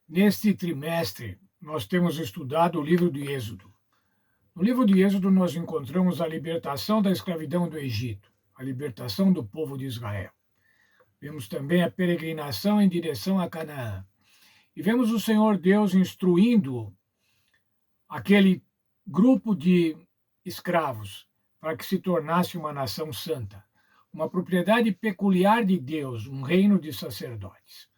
Neste trimestre, nós temos estudado o livro de Êxodo. No livro de Êxodo, nós encontramos a libertação da escravidão do Egito, a libertação do povo de Israel. Vemos também a peregrinação em direção a Canaã. E vemos o Senhor Deus instruindo aquele grupo de escravos para que se tornasse uma nação santa, uma propriedade peculiar de Deus, um reino de sacerdotes.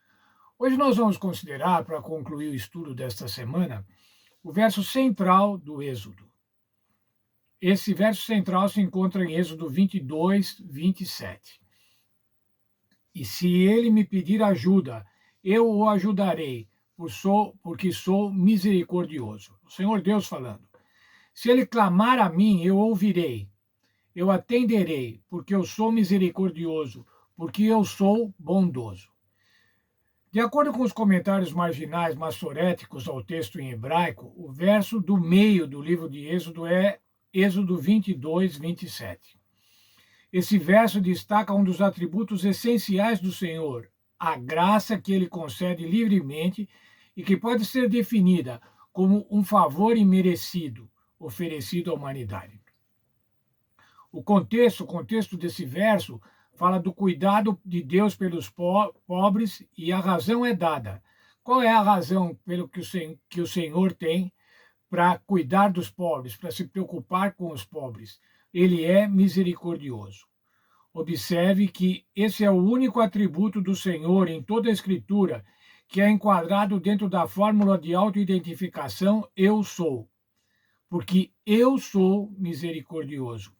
Hoje nós vamos considerar, para concluir o estudo desta semana, o verso central do Êxodo. Esse verso central se encontra em Êxodo 22, 27. E se ele me pedir ajuda, eu o ajudarei, porque sou misericordioso. O Senhor Deus falando. Se ele clamar a mim, eu ouvirei. Eu atenderei, porque eu sou misericordioso, porque eu sou bondoso. De acordo com os comentários marginais maçoréticos ao texto em hebraico, o verso do meio do livro de Êxodo é Êxodo 22, 27. Esse verso destaca um dos atributos essenciais do Senhor, a graça que ele concede livremente e que pode ser definida como um favor imerecido oferecido à humanidade. O contexto desse verso fala do cuidado de Deus pelos pobres e a razão é dada. Qual é a razão pelo que o Senhor tem para cuidar dos pobres, para se preocupar com os pobres? Ele é misericordioso. Observe que esse é o único atributo do Senhor em toda a Escritura que é enquadrado dentro da fórmula de autoidentificação eu sou, porque eu sou misericordioso.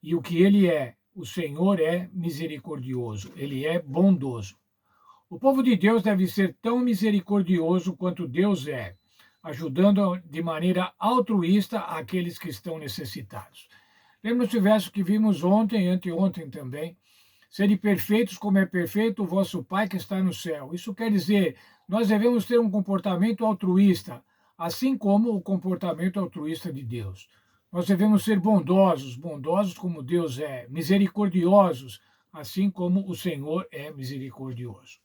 E o que ele é? O Senhor é misericordioso, ele é bondoso. O povo de Deus deve ser tão misericordioso quanto Deus é, ajudando de maneira altruísta aqueles que estão necessitados. Lembra-se o verso que vimos ontem e anteontem também? Sede perfeitos como é perfeito o vosso Pai que está no céu. Isso quer dizer, nós devemos ter um comportamento altruísta, assim como o comportamento altruísta de Deus. Nós devemos ser bondosos, bondosos como Deus é, misericordiosos, assim como o Senhor é misericordioso.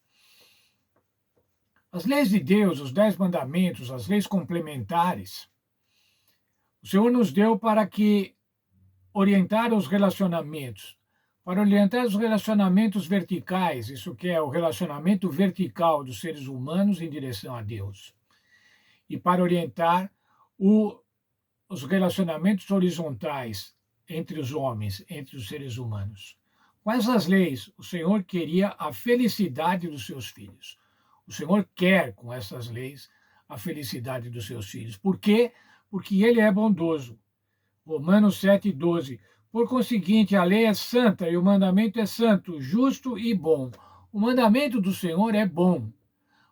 As leis de Deus, os 10 mandamentos, as leis complementares, o Senhor nos deu para que orientar os relacionamentos, para orientar os relacionamentos verticais, isso que é o relacionamento vertical dos seres humanos em direção a Deus, e para orientar os relacionamentos horizontais entre os homens, entre os seres humanos. Com essas leis, o Senhor queria a felicidade dos seus filhos. O Senhor quer, com essas leis, a felicidade dos seus filhos. Por quê? Porque ele é bondoso. Romanos 7,12. Por conseguinte, a lei é santa e o mandamento é santo, justo e bom. O mandamento do Senhor é bom.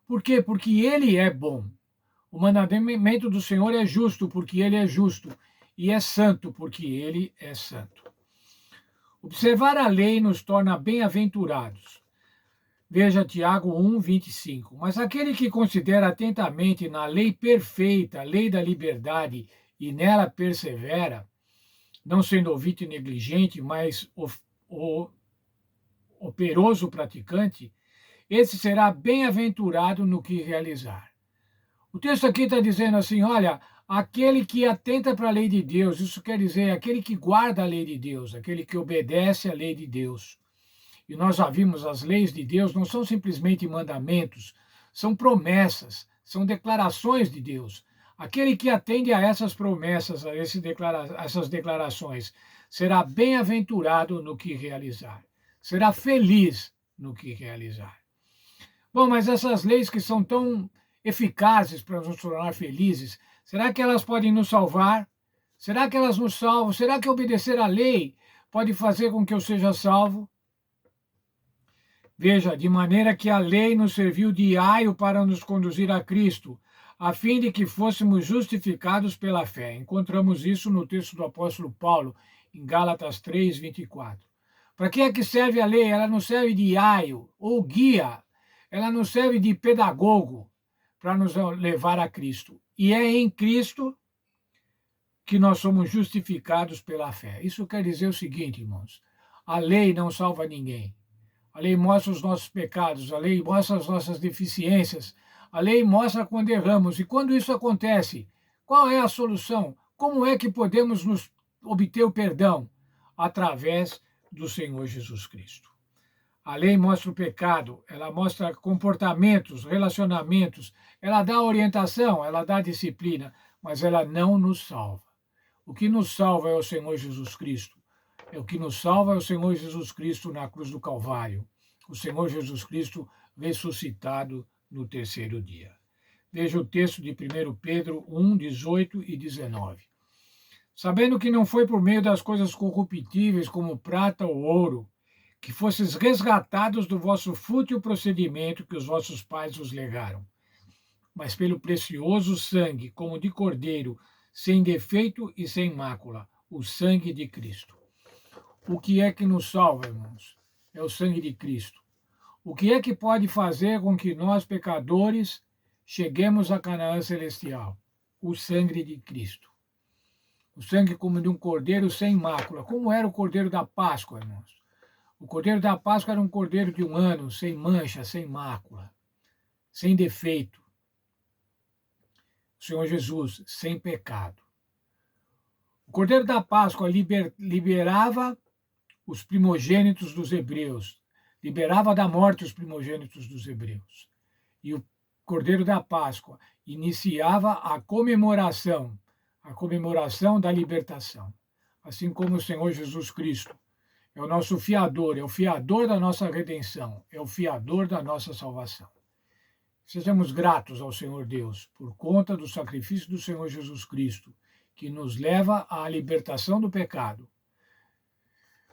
Por quê? Porque ele é bom. O mandamento do Senhor é justo, porque ele é justo, e é santo, porque ele é santo. Observar a lei nos torna bem-aventurados. Veja Tiago 1, 25. Mas aquele que considera atentamente na lei perfeita, a lei da liberdade, e nela persevera, não sendo ouvinte negligente, mas operoso praticante, esse será bem-aventurado no que realizar. O texto aqui está dizendo assim: olha, aquele que atenta para a lei de Deus, isso quer dizer aquele que guarda a lei de Deus, aquele que obedece à lei de Deus. E nós já vimos, as leis de Deus não são simplesmente mandamentos, são promessas, são declarações de Deus. Aquele que atende a essas promessas, a essas declarações, será bem-aventurado no que realizar, será feliz no que realizar. Bom, mas essas leis que são tão eficazes para nos tornar felizes, será que elas podem nos salvar? Será que elas nos salvam? Será que obedecer à lei pode fazer com que eu seja salvo? Veja, de maneira que a lei nos serviu de aio para nos conduzir a Cristo, a fim de que fôssemos justificados pela fé. Encontramos isso no texto do apóstolo Paulo, em Gálatas 3, 24. Para que é que serve a lei? Ela nos serve de aio ou guia, ela nos serve de pedagogo para nos levar a Cristo. E é em Cristo que nós somos justificados pela fé. Isso quer dizer o seguinte, irmãos: a lei não salva ninguém. A lei mostra os nossos pecados, a lei mostra as nossas deficiências, A lei mostra quando erramos. E quando isso acontece, qual é a solução? Como é que podemos obter o perdão? Através do Senhor Jesus Cristo. A lei mostra o pecado, ela mostra comportamentos, relacionamentos, ela dá orientação, ela dá disciplina, mas ela não nos salva. O que nos salva é o Senhor Jesus Cristo. O que nos salva é o Senhor Jesus Cristo na cruz do Calvário. O Senhor Jesus Cristo ressuscitado no terceiro dia. Veja o texto de 1 Pedro 1, 18 e 19. Sabendo que não foi por meio das coisas corruptíveis como prata ou ouro, que fosses resgatados do vosso fútil procedimento que os vossos pais vos legaram, mas pelo precioso sangue, como de cordeiro, sem defeito e sem mácula, o sangue de Cristo. O que é que nos salva, irmãos? É o sangue de Cristo. O que é que pode fazer com que nós, pecadores, cheguemos a Canaã celestial? O sangue de Cristo. O sangue como de um cordeiro sem mácula. Como era o cordeiro da Páscoa, irmãos? O cordeiro da Páscoa era um cordeiro de 1 ano, sem mancha, sem mácula, sem defeito. O Senhor Jesus, sem pecado. O cordeiro da Páscoa liberava os primogênitos dos hebreus, liberava da morte os primogênitos dos hebreus. E o cordeiro da Páscoa iniciava a comemoração da libertação. Assim como o Senhor Jesus Cristo é o nosso fiador, é o fiador da nossa redenção, é o fiador da nossa salvação. Sejamos gratos ao Senhor Deus por conta do sacrifício do Senhor Jesus Cristo, que nos leva à libertação do pecado.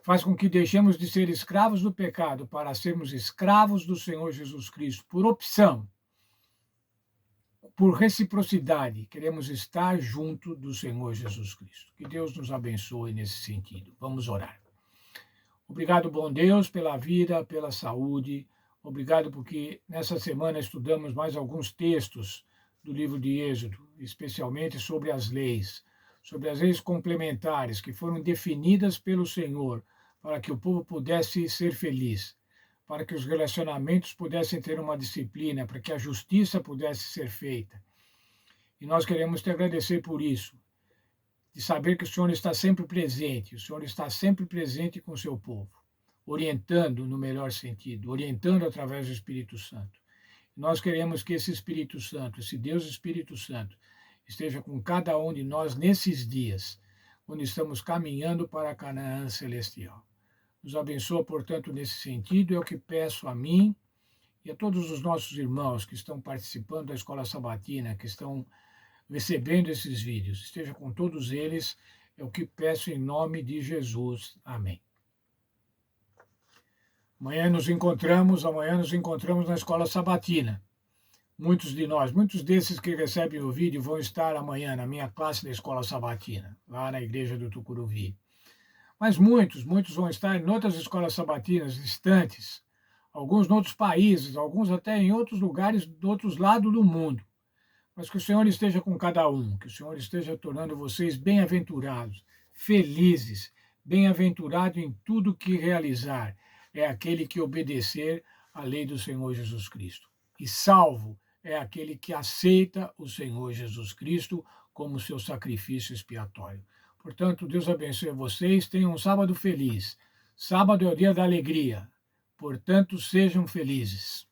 Faz com que deixemos de ser escravos do pecado para sermos escravos do Senhor Jesus Cristo, por opção, por reciprocidade. Queremos estar junto do Senhor Jesus Cristo. Que Deus nos abençoe nesse sentido. Vamos orar. Obrigado, bom Deus, pela vida, pela saúde. Obrigado porque nessa semana estudamos mais alguns textos do livro de Êxodo, especialmente sobre as leis complementares que foram definidas pelo Senhor para que o povo pudesse ser feliz, para que os relacionamentos pudessem ter uma disciplina, para que a justiça pudesse ser feita. E nós queremos te agradecer por isso, de saber que o Senhor está sempre presente, o Senhor está sempre presente com o seu povo, orientando no melhor sentido, orientando através do Espírito Santo. Nós queremos que esse Espírito Santo, esse Deus Espírito Santo, esteja com cada um de nós nesses dias, quando estamos caminhando para a Canaã celestial. Nos abençoa, portanto, nesse sentido, é o que peço a mim e a todos os nossos irmãos que estão participando da Escola Sabatina, que estão recebendo esses vídeos. Esteja com todos eles, é o que peço em nome de Jesus. Amém. Amanhã nos encontramos na Escola Sabatina. Muitos desses que recebem o vídeo vão estar amanhã na minha classe da Escola Sabatina, lá na igreja do Tucuruvi. Mas muitos vão estar em outras escolas sabatinas distantes, alguns em outros países, alguns até em outros lugares, de outros lados do mundo. Mas que o Senhor esteja com cada um, que o Senhor esteja tornando vocês bem-aventurados, felizes, bem-aventurado em tudo que realizar. É aquele que obedecer à lei do Senhor Jesus Cristo. E salvo é aquele que aceita o Senhor Jesus Cristo como seu sacrifício expiatório. Portanto, Deus abençoe vocês. Tenham um sábado feliz. Sábado é o dia da alegria. Portanto, sejam felizes.